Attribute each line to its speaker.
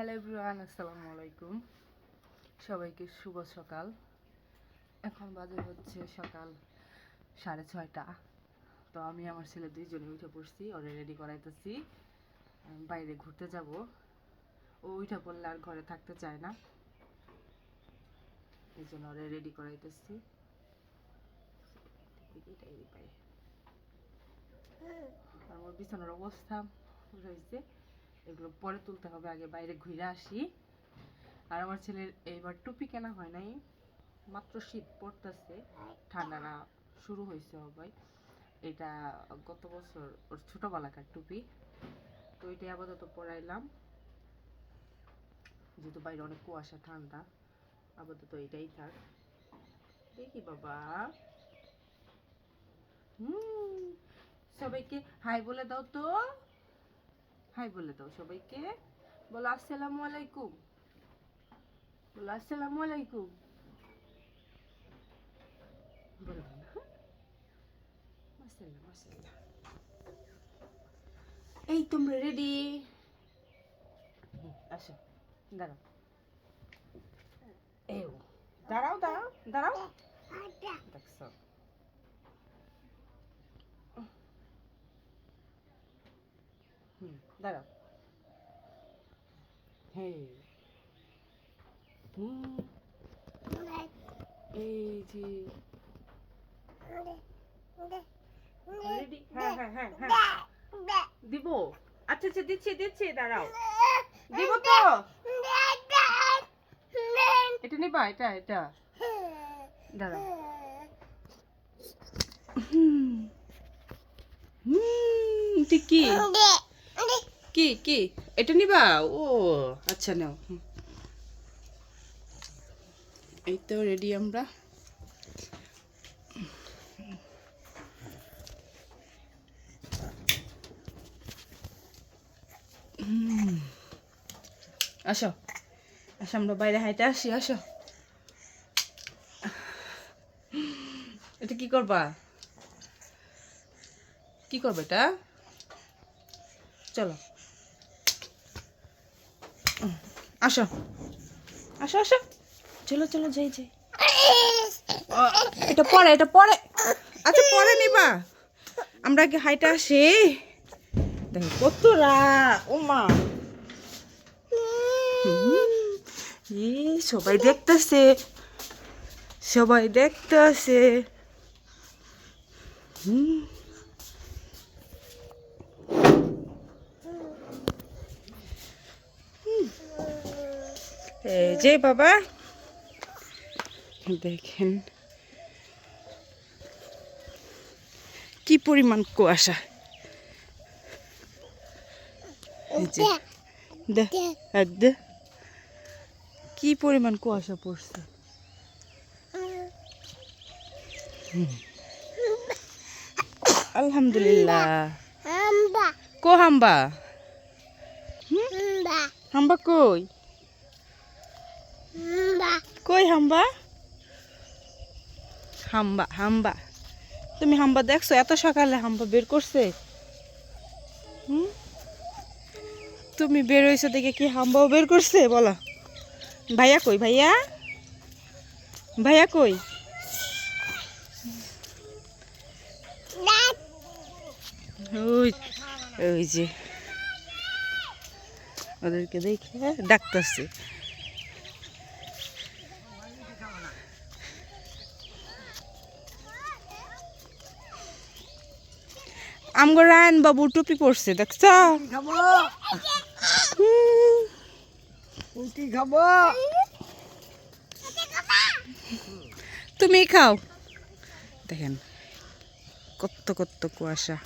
Speaker 1: Hello everyone, আসসালামু আলাইকুম। সবাইকে শুভ সকাল। এখন বাজে হচ্ছে সকাল 6:30। তো আমি আমার ছেলে দুইজনে উঠে পড়ছি, ওরে রেডি করাইতেছি। বাইরে ঘুরতে যাব। ও উঠে পড়লে আর ঘরে থাকতে চায় না, এই জন্য ওরে রেডি করাইতেছি। আমার বিছানার অবস্থা রয়েছে, এগুলো পরে তুলতে হবে, আগে বাইরে ঘুরে আসি। আর আমার ছেলের এইবার টুপি কেনা হয় নাই, মাত্র শীত পড়তেছে, ঠান্ডা না শুরু হয়েছে হবে। এটা গত বছর ওর ছোটবেলাকার টুপি, তো এটাই আপাতত পরাইলাম, যেহেতু বাইরে অনেক কুয়াশা ঠান্ডা। আপাতত এটাই থাক। দেখি বাবা। সবাইকে হাই বলে দাও তো, হাই বলে দাও সবাইকে। বলো আসসালামু আলাইকুম, বলো আসসালামু আলাইকুম। বলো মাশাআল্লাহ মাশাআল্লাহ। এই তোমরা রেডি? আসো, দাঁড়াও। এই দাঁড়াও দাঁড়াও দাঁড়াও, দেখছো? দাঁড়াও। হ্যাঁ, এই যে রেডি। হ্যাঁ হ্যাঁ হ্যাঁ হ্যাঁ দিব। আচ্ছা আচ্ছা, দিচ্ছি দিচ্ছি, দাঁড়াও। দিব তো। এটা নিবা, এটা এটা দাঁড়াও। ঠিক কি কি কি এটা নিবা? ও আচ্ছা, নাও। এই তো রেডি আমরা। আসো আসো, আমরা বাইরে হাইটে আসি, আসো। এটা কি করবা? কি করবে এটা? চলো আসো আসো আসো, চলো চলো, যাই যাই। এটা পরে, এটা পরে। আচ্ছা পরে নিবা, আমরা আগে হাইটে আসি। দেখো কত ও মা, সবাই দেখতেছে, সবাই দেখতেছে। এই যে বাবা, দেখেন কি পরিমাণ কুয়াশা। কি পরিমাণ কুয়াশা পড়ছে। আলহামদুলিল্লাহ। কো হাম্বা, হাম্বা কই, কই হাম্বা? হাম্বা হাম্বা, তুমি হাম্বা দেখছো? এত সকালে হাম্বা বের করছে? তুমি বের হয়েছো দেখে কি হাম্বাও বের করছে? বলো। ভাইয়া কই, ভাইয়া, ভাইয়া কই? ওই ওই যে ওদেরকে দেখে ডাকতেছে। আমগো রায়ন বাবু টুপি পরছে, দেখছ? তুমি খাও। দেখেন কত কত কুয়াশা।